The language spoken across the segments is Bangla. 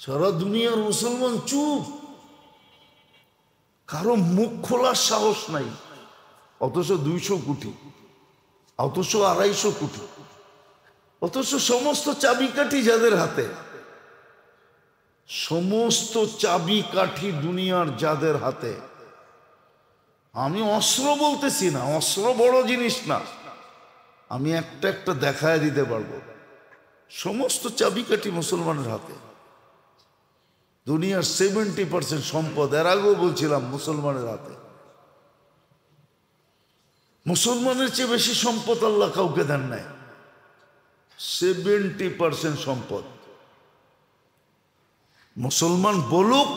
সারা দুনিয়ার মুসলমান চুপ, কারো মুখ খোলার সাহস নাই। অথচ 200 কোটি, অথচ 250 কোটি, অথচ সমস্ত চাবিকাঠি যাদের হাতে, সমস্ত চাবিকাঠি দুনিয়ার যাদের হাতে। আমি অস্ত্র বলতেছি না, অস্ত্র বড় জিনিস না, আমি একটা একটা দেখায় দিতে পারবো। সমস্ত চাবিকাঠি মুসলমানের হাতে। দুনিয়ার 70% সম্পদ, এর আগেও বলছিলাম, মুসলমানের হাতে। মুসলমানের চেয়ে বেশি সম্পদ আল্লাহ কাউকে দেন নাই। 70% সম্পদ মুসলমান বলুক,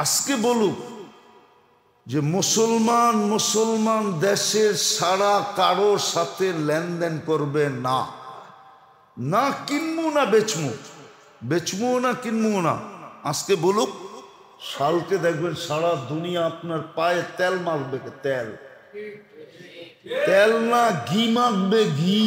আজকে বলুক যে মুসলমান দেশের সারা কারোর সাথে লেনদেন করবে না, না কিনবো না বেচমু না কিনবো না। আজকে বলুক, সালকে দেখবেন সারা দুনিয়া আপনার পায়ে তেল মাখবে, তেল না ঘি মাখবে, ঘি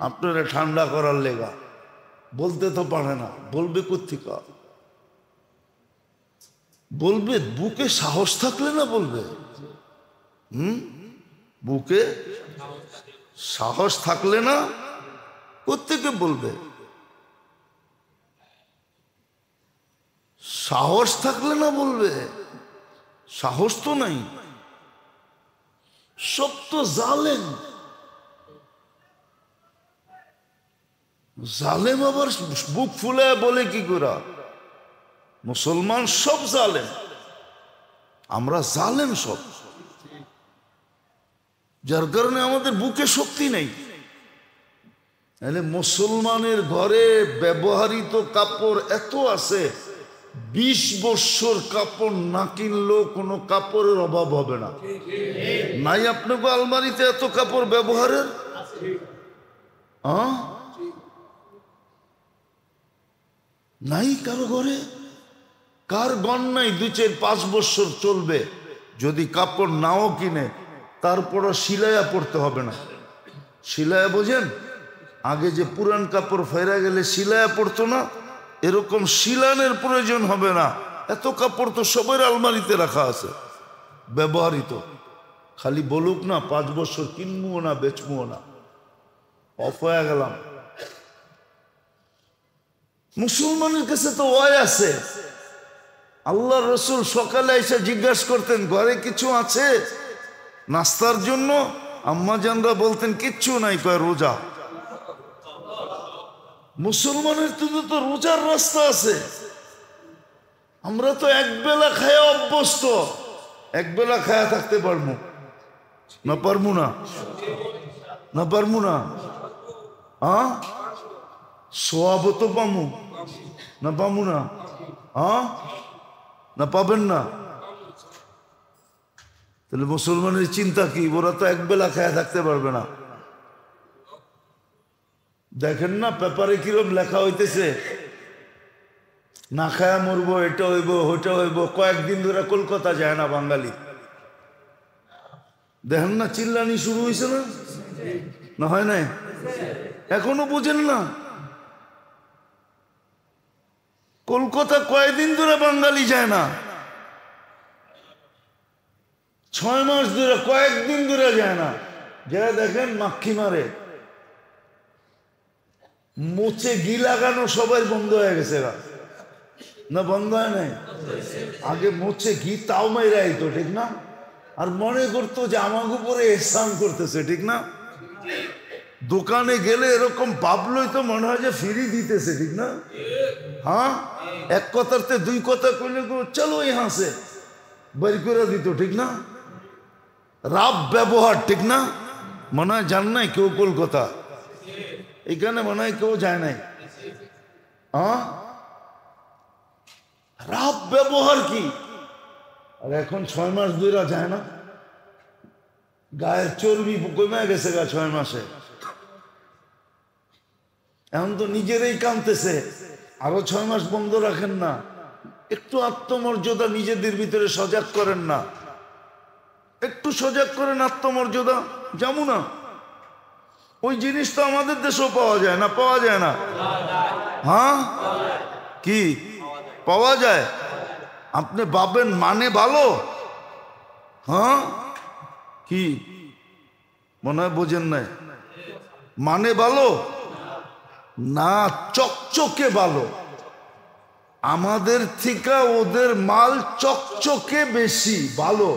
আপনারা ঠান্ডা করার লেগা। বলতে তো পারে না, বলবে কোত্থেকে? বলবে বুকে সাহস থাকলে না বলবে। বুকে সাহস থাকলে না কোত্থেকে বলবে? সাহস থাকলে না বলবে, সাহস তো নাই। সব তো জালেম, জালেম আবার বুক ফুলে বলে কি করে? মুসলমান সব জালেম, আমরা জালেম সব, যার কারণে আমাদের বুকে শক্তি নেই। তাহলে মুসলমানের ঘরে ব্যবহৃত কাপড় এত আছে, 20 বছর কাপড় না কিনলেও কোনো কাপড়ের অভাব হবে না। নাই আপনাকে আলমারিতে এত কাপড় ব্যবহারের? নাই কারো ঘরে? কার গণ নাই 2-4-5 বছর চলবে? যদি কাপড় নাও কিনে তারপরও সিলাইয়া পড়তে হবে না। সিলাইয়া বোঝেন? আগে যে পুরান কাপড় ফেরা গেলে সিলাইয়া পড়তো না, এরকম সিলানের প্রয়োজন হবে না। এত কাপড় তো সবার আলমারিতে রাখা আছে ব্যবহৃত। খালি বলুক না 5 বছর কিনবো না বেচবো না, অফ হয়ে গেলাম। মুসলমানের কাছে তো ওয়াই আছে। আল্লাহ রসুল সকালে এসে জিজ্ঞাসা করতেন ঘরে কিছু আছে নাস্তার জন্য? আম্মা জানরা বলতেন কিচ্ছু নাই, কয় রোজা। মুসলমানের তো রোজার রাস্তা আছে। আমরা তো একবেলা খায়া অভ্যস্ত, একবেলা খায়া থাকতে পারবো না? পারবো না? না পারবো না? সোয়াব তো পামু না? পামু না? না পাবেন না? তাহলে মুসলমানের চিন্তা কি? ওরা তো একবেলা খায়া থাকতে পারবে না। দেখেন না পেপারে কিরম লেখা হইতেছে, না খায়া মরবো, এটা হইব ওইটা হইব। কয়েকদিন ধরে কলকাতা যায় না বাঙালি। দেখেন না চিল্লানি শুরু হয়েছে না? না হয় নাই? এখনো বুঝেন না? কলকাতা কয়েকদিন ধরে বাঙালি যায় না, 6 মাস ধরে, কয়েকদিন ধরে যায় না। যারা দেখেন মাক্ষি মারে, মোচে ঘি লাগানো সবাই বন্ধ হয়ে গেছে। না বন্ধ হয় নাই? আগে মোচে ঘি তাও মাইরা আইতো, ঠিক না? আর মনে করতো যে আমাকে উপরে এহসান করতেছে, ঠিক না? দোকানে গেলে এরকম ভাবলই তো মনে হয় যে ফ্রি দিতেছে, ঠিক না? হ্যাঁ, এক কথাতে 2 কথা কইলে চলো ইহা সে বাড়ি করে দিত, ঠিক না? রাব ব্যবহার, ঠিক না? মনে হয় জান নাই কেউ কলকাতা, এখানে মনে হয় কেউ যায় নাই। রাব ব্যবহার কি? আর এখন 6 মাস ধরে যায় না। গায়ের চর্বি কমে গেছে গা 6 মাসে। এখন তো নিজেরাই কাঁদতেছে, আরো 6 মাস বন্ধ রাখেন না। একটু আত্মমর্যাদা নিজেদের ভিতরে সজাগ করেন না, একটু সজাগ করেন আত্মমর্যাদা। যেমন না ওই জিনিস তো আমাদের দেশেও পাওয়া যায় না? পাওয়া যায় না? হ্যাঁ, কি পাওয়া যায়? আপনি ভাবেন মানে ভালো? হ্যাঁ, কি মনে হয় বোঝেন নাই? মানে ভালো না, চকচকে ভালো। আমাদের থেকে ওদের মাল চকচকে বেশি ভালো,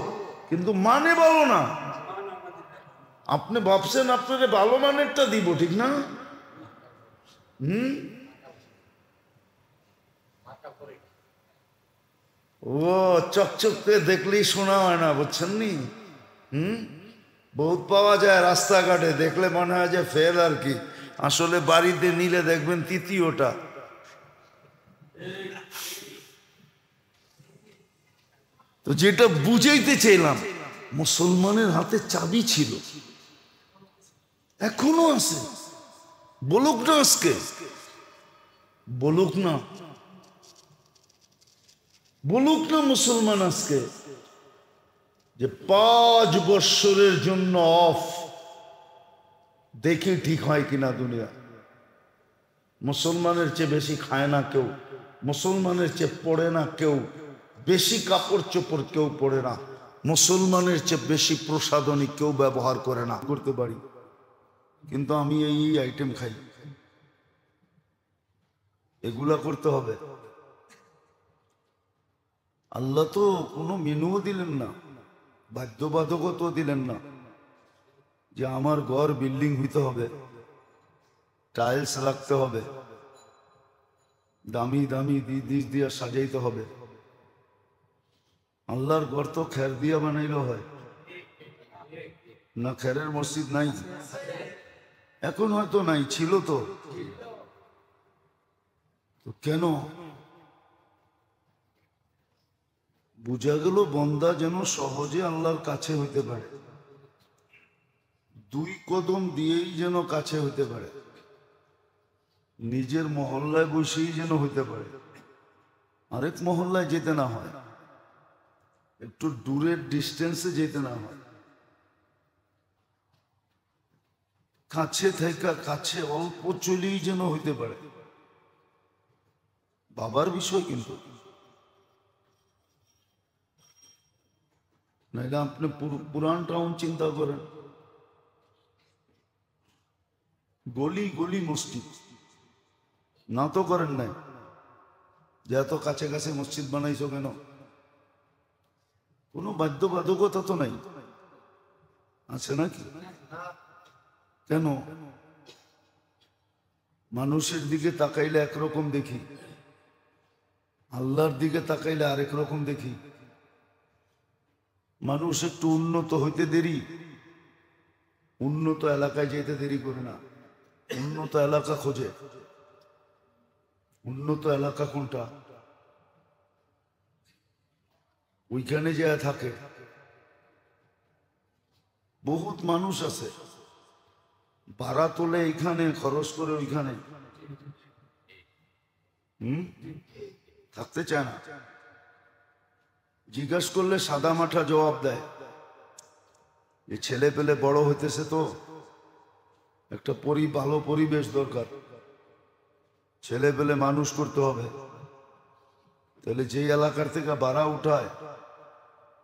কিন্তু মানে ভালো না। আপনি ভাবছেন আপনারে ভালো মানেরটা দিব, ঠিক না? ও চকচকে দেখলেই শোনা হয় না, বুঝছেন নি? বহুত পাওয়া যায় রাস্তাঘাটে, দেখলে মনে হয় যে ফেল আর কি, আসলে বাড়িতে নিলে দেখবেন তৃতীয়টা। তো যেটা বুঝাইতে চাইলাম, মুসলমানের হাতে চাবি ছিল, এখনো আছে। বলুক না আজকে, বলুক না, বলুক না মুসলমান আজকে যে 5 বৎসরের জন্য অফ, দেখি ঠিক হয় কিনা দুনিয়া। মুসলমানের চেয়ে বেশি খায় না কেউ, মুসলমানের চেয়ে পড়ে না কেউ, বেশি কাপড় চোপড় কেউ পড়ে না, মুসলমানের চেয়ে বেশি প্রসাধনী কেউ ব্যবহার করে না। করতে পারি, কিন্তু আমি এই আইটেম খাই, এগুলা করতে হবে। আল্লাহ তো কোনো মেনুও দিলেন না, বাধ্যবাধকতা দিলেন না যে আমার ঘর বিল্ডিং হইতে হবে, টাইলস লাগতে হবে, দামি দামি দিস দিয়া সাজাইতে হবে। আল্লাহর ঘর তো খের দিয়া বানাইলে হয় না? খেরের মসজিদ নাই এখন, হয়তো নাই, ছিল তো। কেন? বুঝা গেল বন্দা যেন সহজে আল্লাহর কাছে হইতে পারে, 2 কদম দিয়েই যেন কাছে হইতে পারে, নিজের মহল্লায় বসেই যেন হইতে পারে, আরেক মহল্লায় যেতে না হয়, একটু দূরের ডিস্টেন্সে যেতে না হয়, কাছে থেকে কাছে অল্প চলেই যেন হইতে পারে। বাবার বিষয় কিন্তু নাইলে আপনি পুরান টাউন চিন্তা করেন, গলি গলি মসজিদ না তো করেন নাই, যে এত কাছে কাছে মসজিদ বানাইছো কেন? কোনো বাধ্যবাধকতা তো নাই, আছে নাকি? কেন? মানুষের দিকে তাকাইলে একরকম দেখি, আল্লাহর দিকে তাকাইলে আরেক রকম দেখি। মানুষ একটু উন্নত হইতে দেরি, উন্নত এলাকায় যেতে দেরি করে না, উন্নত এলাকা খোঁজে। উন্নত এলাকা কোনটা? ওইখানে যে থাকে। বহুত মানুষ আছে ভাড়া তোলে এইখানে, খরচ করে ওইখানে, থাকতে চায় না। জিজ্ঞাস করলে সাদা মাঠা জবাব দেয়, যে ছেলে পেলে বড় হইতেছে, তো একটা ভালো পরিবেশ দরকার, ছেলে পেলে মানুষ করতে হবে। তাহলে যেই এলাকার থেকে ভাড়া উঠায়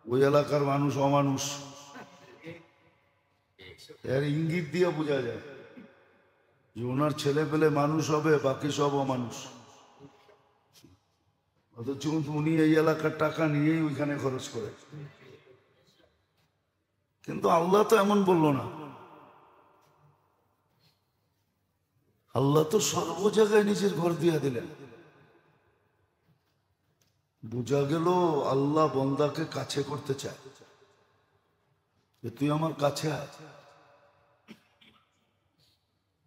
ওই এলাকার মানুষ অমানুষ, এর ইঙ্গিত দিয়ে বোঝা যায় যে ওনার ছেলে পেলে মানুষ হবে, বাকি সব অমানুষ। অথচ উনি এই এলাকার টাকা নিয়েই ওইখানে খরচ করে। কিন্তু আল্লাহ তো এমন বললো না, আল্লাহ তো সর্ব জায়গায় নিজের ঘর দিয়া দিলেন। বোঝা গেল আল্লাহ বন্দাকে কাছে করতে চায়, যে তুই আমার কাছে আয়,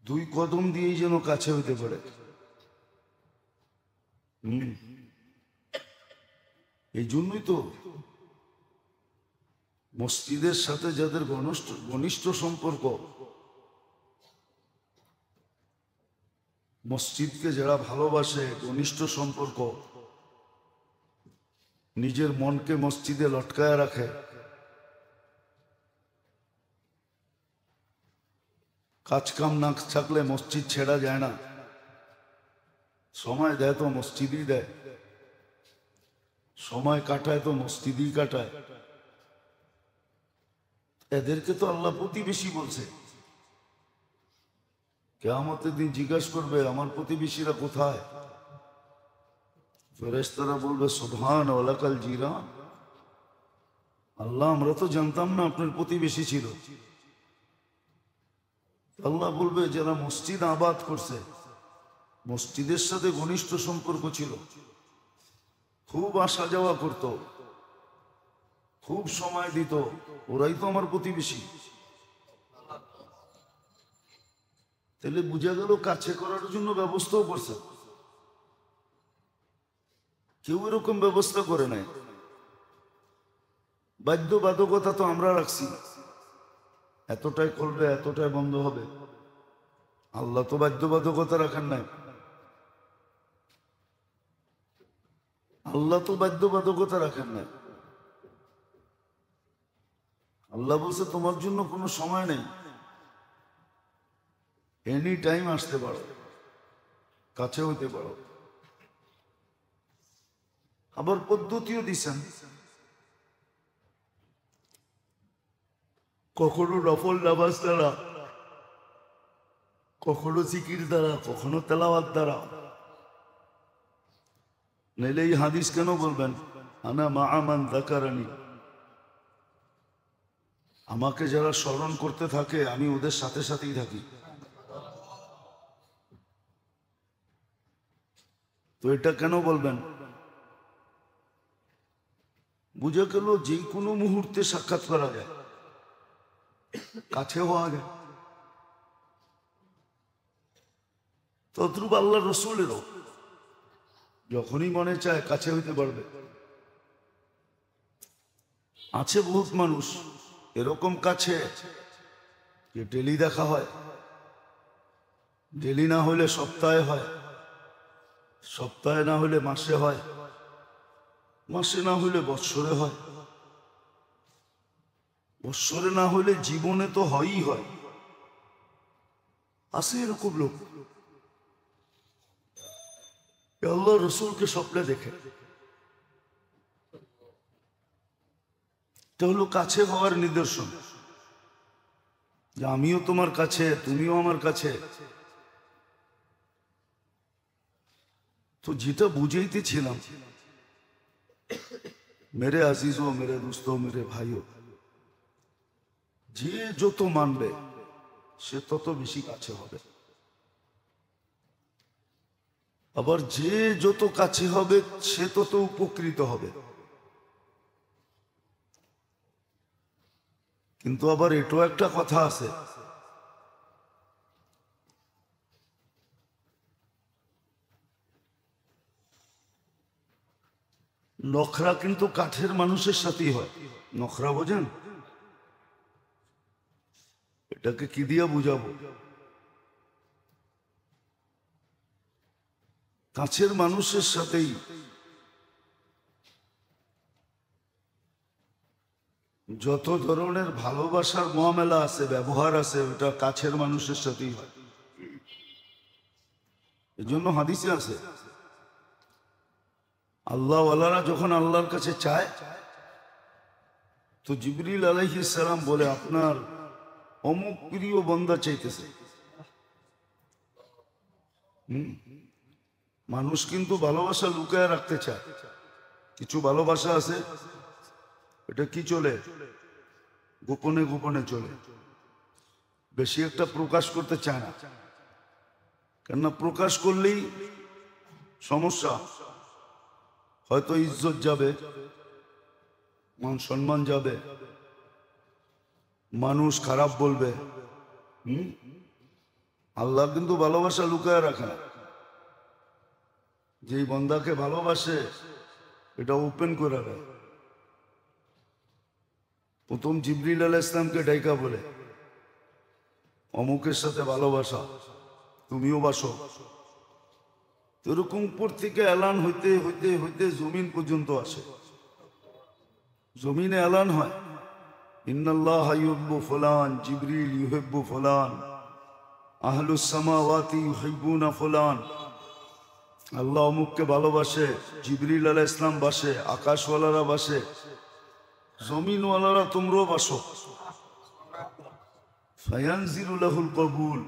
2 কদম দিয়েই যেন কাছে হইতে পারে। এই জন্যই তো মসজিদের সাথে যাদের ঘনিষ্ঠ সম্পর্ক, মসজিদকে যারা ভালোবাসে, ঘনিষ্ঠ সম্পর্ক, নিজের মনকে মসজিদে লটকায় রাখে, কাজ কাম না থাকলে মসজিদ ছেড়া যায় না, সময় দেয় তো মসজিদই দেয়, সময় কাটায় তো মসজিদই কাটায়। এদেরকে তো আল্লাহ প্রতিবেশী বলছে। কিয়ামতের দিন জিজ্ঞাসা করবে আমার প্রতিবেশীরা কোথায়? ফেরেশতারা বলবে সুবহান ওয়ালাকাল জিরান, আল্লাহ আমরা তো জানতাম না আপনার প্রতিবেশী ছিল। আল্লাহ বলবে যারা মসজিদ আবাদ করছে, মসজিদের সাথে ঘনিষ্ঠ সম্পর্ক ছিল, খুব আসা যাওয়া করত, খুব সময় দিত, ওরাই তো আমার প্রতিবেশী। তাহলে বুঝা গেল কাছে করার জন্য ব্যবস্থাও করছে। কেউ এরকম ব্যবস্থা করে নাই। বাধ্যবাধকতা তো আমরা রাখছি, এতটাই করবে এতটাই বন্ধ হবে। আল্লাহ তো বাধ্যবাধকতা রাখেন নাই। আল্লাহ তো বাধ্যবাধকতা রাখেন নাই। আল্লাহ বলছে তোমার জন্য কোনো সময় নেই, এনি টাইম আসতে পারো, কাছে হইতে পারো। আবার পদ্ধতিও দিছেন, কখনো নফল নামাজ দ্বারা, কখনো জিকির দ্বারা, কখনো তেলাওয়াত দ্বারা। নইলে এই হাদিস কেন বলবেন আনা মাআ মান যাকারানি, আমাকে যারা স্মরণ করতে থাকে আমি ওদের সাথে সাথেই থাকি। তো এটা কেন বলবেন? বুঝে গেল যে কোনো মুহূর্তে সাক্ষাৎ করা যায়, কাছে হওয়া যায়। তদ্রূপ আল্লাহ রসুলেরও যখনই মনে চায় কাছে হইতে পারবে। আছে বহুত মানুষ এরকম কাছে যে ডেলি দেখা হয়, ডেলি না হলে সপ্তাহে হয়, সপ্তাহে না হলে মাসে হয়, মাসে না হলে বৎসরে হয়, বৎসরে না হলে জীবনে তো হয়ই হয়। আছে এরকম লোক আল্লাহ রসুলকে স্বপ্নে দেখে। এটা হলো কাছে হওয়ার নিদর্শন, যে আমিও তোমার কাছে, তুমিও আমার কাছে। তো যেটা বুঝাইতেছিলাম, মেরে আজিজো, মেরে দোস্তো, মেরে ভাইও, যে যত মানবে সে তত বেশি কাছে হবে। আবার যে যত কাছে হবে সে তত উপকৃত হবে। কিন্তু আবার এটাও একটা কথা আছে, নখরা কিন্তু কাঠের মানুষের সাথেই হয়। নখরা বোঝেন? এটাকে কি দিয়া বুঝাবো? কাছের মানুষের সাথেই যত ধরনের ভালোবাসার মহামেলা আছে, ব্যবহার আছে, ওটা কাছের মানুষের সাথেই হয়। এই জন্য হাদিসে আছে আল্লাহওয়ালারা যখন আল্লাহর কাছে চায় তো জিবরিল আলাইহিস সালাম বলে আপনার অমুক প্রিয় বান্দা চাইতেছে। মানুষ কিন্তু ভালোবাসা লুকায় রাখতে চায়। কিছু ভালোবাসা আছে এটা কি চলে, গোপনে গোপনে চলে, বেশি একটা প্রকাশ করতে চায় না। কেননা প্রকাশ করলেই সমস্যা, হয়তো ইজ্জত যাবে, মান সম্মান যাবে, মানুষ খারাপ বলবে। আল্লাহ কিন্তু ভালোবাসা লুকায় রাখে না। যেই বান্দাকে ভালোবাসে এটা ওপেন করে দেয়। প্রথম জিবরিল আলাইহিস সালামকে ডাইকা বলে অমুকের সাথে ভালোবাসা, তুমিও বাসো। এরকম উপর থেকে এলান হইতে হইতে হইতে জমিন পর্যন্ত আসে। জমিনে এলান হয় ইন্নাল্লাহ ইউহিব্বু ফুলান, জিবরিল ইউহিব্বু ফুলান, আহলুস সামাওয়াতি ইউহিব্বুনা ফুলান। আল্লাহ অমুককে ভালোবাসে, জিবরিল আলাইহিস সালাম বাসে, আকাশওয়ালারা বাসে, জমিনওয়ালারা তোমরাও বাসো। ফায়ানজিরু লাহুল কবুল,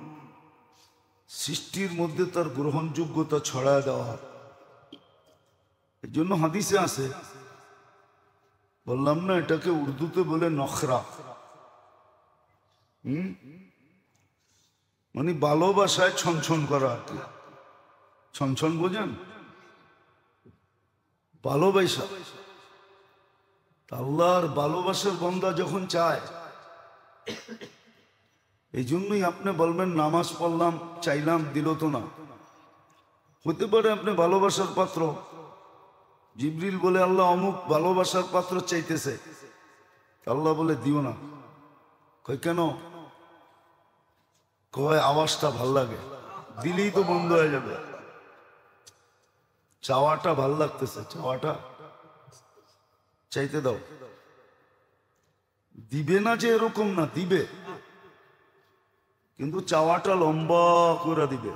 সৃষ্টির মধ্যে তার গ্রহণযোগ্যতা ছড়ায় দেওয়া হয়। এর জন্য হাদিসে আছে, বললাম না, এটাকে উর্দুতে বলে নখরা। মানে ভালোবাসায় ছনছন করা আর কি। ছনছন বোঝেন? ভালোবাসা। আল্লাহর ভালোবাসার বান্দা যখন চায়, এই জন্যই আপনি বলবেন নামাজ পড়লাম, চাইলাম, দিল তো না। হতে পারে আপনি ভালোবাসার পাত্র, জিবরিল বলে আল্লাহ অমুক ভালোবাসার পাত্র চাইতেছে, আল্লাহ বলে দিও না। কই কেন? কয় আওয়াজটা ভাল লাগে, দিলেই তো বন্ধ হয়ে যাবে। চাওয়াটা ভাল লাগতেছে, চাওয়াটা চাইতে দাও। দিবে না যে এরকম না, দিবে, কিন্তু চাওয়াটা লম্বা করে দিবে।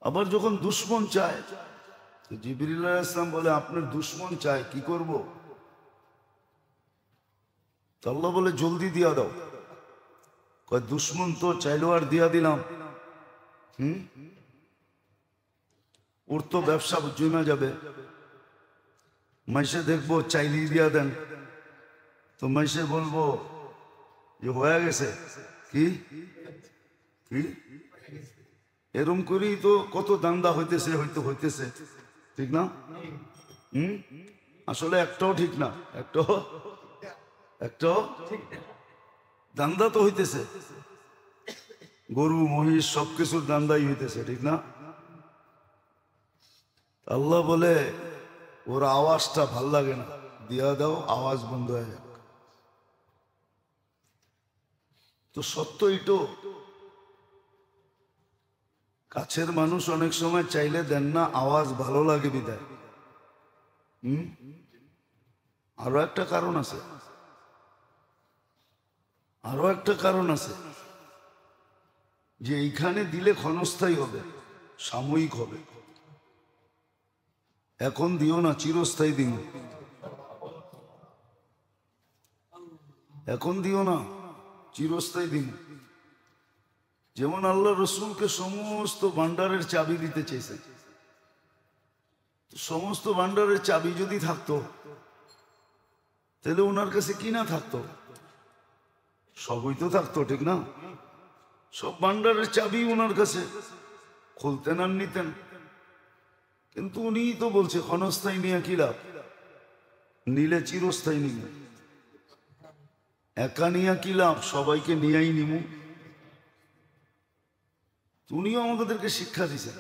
আবার যখন দুশ্মন চায়, জিবরিল আলাইহিস সালাম বলে আপনার দুশ্মন চায়, কি করব? আল্লাহ বলে জলদি দিয়া দাও। কয় দুশ্মন তো চাইলো আর দিয়া দিলাম, ওর তো ব্যবসা জমে যাবে। মাইসে দেখবো চাইলি দিয়া দেন, তো মাইসে বলবো যে হয়ে গেছে। কি কি এরম করেই তো কত দান্দা হইতেছে, হইতেছে, ঠিক না? আসলে একটাও ঠিক না, একটাও দান্দা তো হইতেছে, গরু মহিষ সবকিছুর দান্দাই হইতেছে, ঠিক না? আল্লাহ বলে ওর আওয়াজটা ভাল লাগে না, দিয়া দাও, আওয়াজ বন্ধ হয়ে যাক। তো সত্য এটো, কাছের মানুষ অনেক সময় চাইলে দেন না, আওয়াজ ভালো লাগে বিদায়। আরো একটা কারণ আছে, যে এইখানে দিলে ক্ষণস্থায়ী হবে, সাময়িক হবে। এখন দিও না, চিরস্থায়ী দিন। এখন দিও না, চিরস্থায়ী দিন। যেমন আল্লাহ রসুলকে সমস্ত ভান্ডারের চাবি দিতে চেয়েছে, সমস্ত ভান্ডারের চাবি যদি থাকতো, তাহলে ওনার কাছে কি না থাকতো? সবই তো থাকতো, ঠিক না? সব ভান্ডারের চাবি ওনার কাছে, খুলতেন আর নিতেন। কিন্তু উনিই তো বলছে ক্ষণস্থায়ী নিয়ে কি লাভ, নিলে চিরস্থায়ী নিব। একা নিয়ে কি লাভ, সবাইকে নিয়েই নিব। উনিও আমাদেরকে শিক্ষা দিছেন।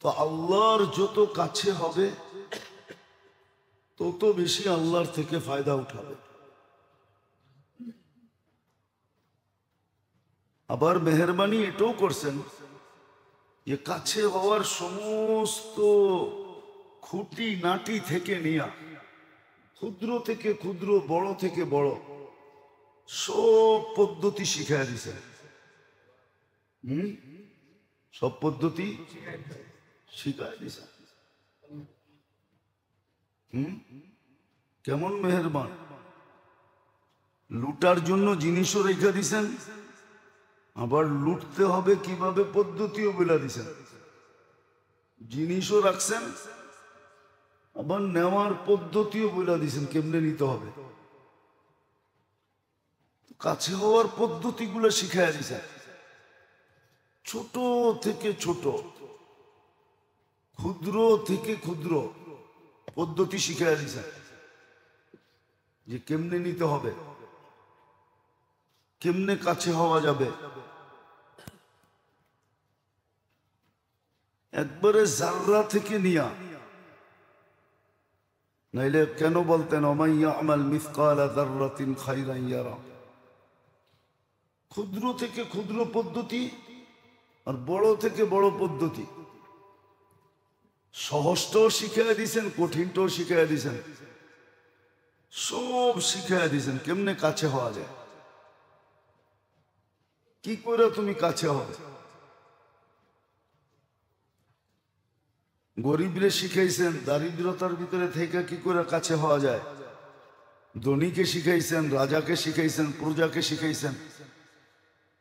তো আল্লাহর যত কাছে হবে, তত বেশি আল্লাহর থেকে ফায়দা উঠাবে। আবার মেহেরবানি এটাও করছেন যে কাছে হওয়ার সমস্ত খুঁটি নাটি থেকে নিয়া, ক্ষুদ্র থেকে ক্ষুদ্র, বড় থেকে বড়, সব পদ্ধতি শিখাই দিছে। সব পদ্ধতি শিখাই দিছে। কেমন মেহেরবান! লুটার জন্য জিনিসও রেখে দিছেন, আবার লুটতে হবে কিভাবে পদ্ধতিও বলে দিছেন। জিনিসও রাখছেন, আবার নেওয়ার পদ্ধতিও বলে দিছেন, কেমনে নিতে হবে। কাছে হওয়ার পদ্ধতিগুলো শিখাই দিছেন, ছোট থেকে ছোট, ক্ষুদ্র থেকে ক্ষুদ্র পদ্ধতি শিখাই দিছেন, যে কেমনে নিতে হবে, কেমনে কাছে হওয়া যাবে। একবারে জাররা থেকে নিয়া, নাইলে কেন বলতেন ওমাইয়া আমাল মিসকালা যাররাতিন খাইরান ইয়ারা। ক্ষুদ্র থেকে ক্ষুদ্র পদ্ধতি আর বড় থেকে বড় পদ্ধতি, সহজটাও শিখাই দিছেন, কঠিনটাও শিখাই দিছেন, সব শিখাই দিছেন কেমনে কাছে হওয়া যায়, কি করে তুমি কাছে হবে। গরিবরে শিখাইছেন দারিদ্রতার ভিতরে থেকে কি করে কাছে হওয়া যায়, ধনীকে শিখাইছেন, রাজাকে শিখাইছেন, প্রজাকে শিখাইছেন,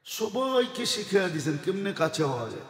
সবাইকে শিখিয়ে দিয়েছেন কেমনে কাছে হওয়া যায়।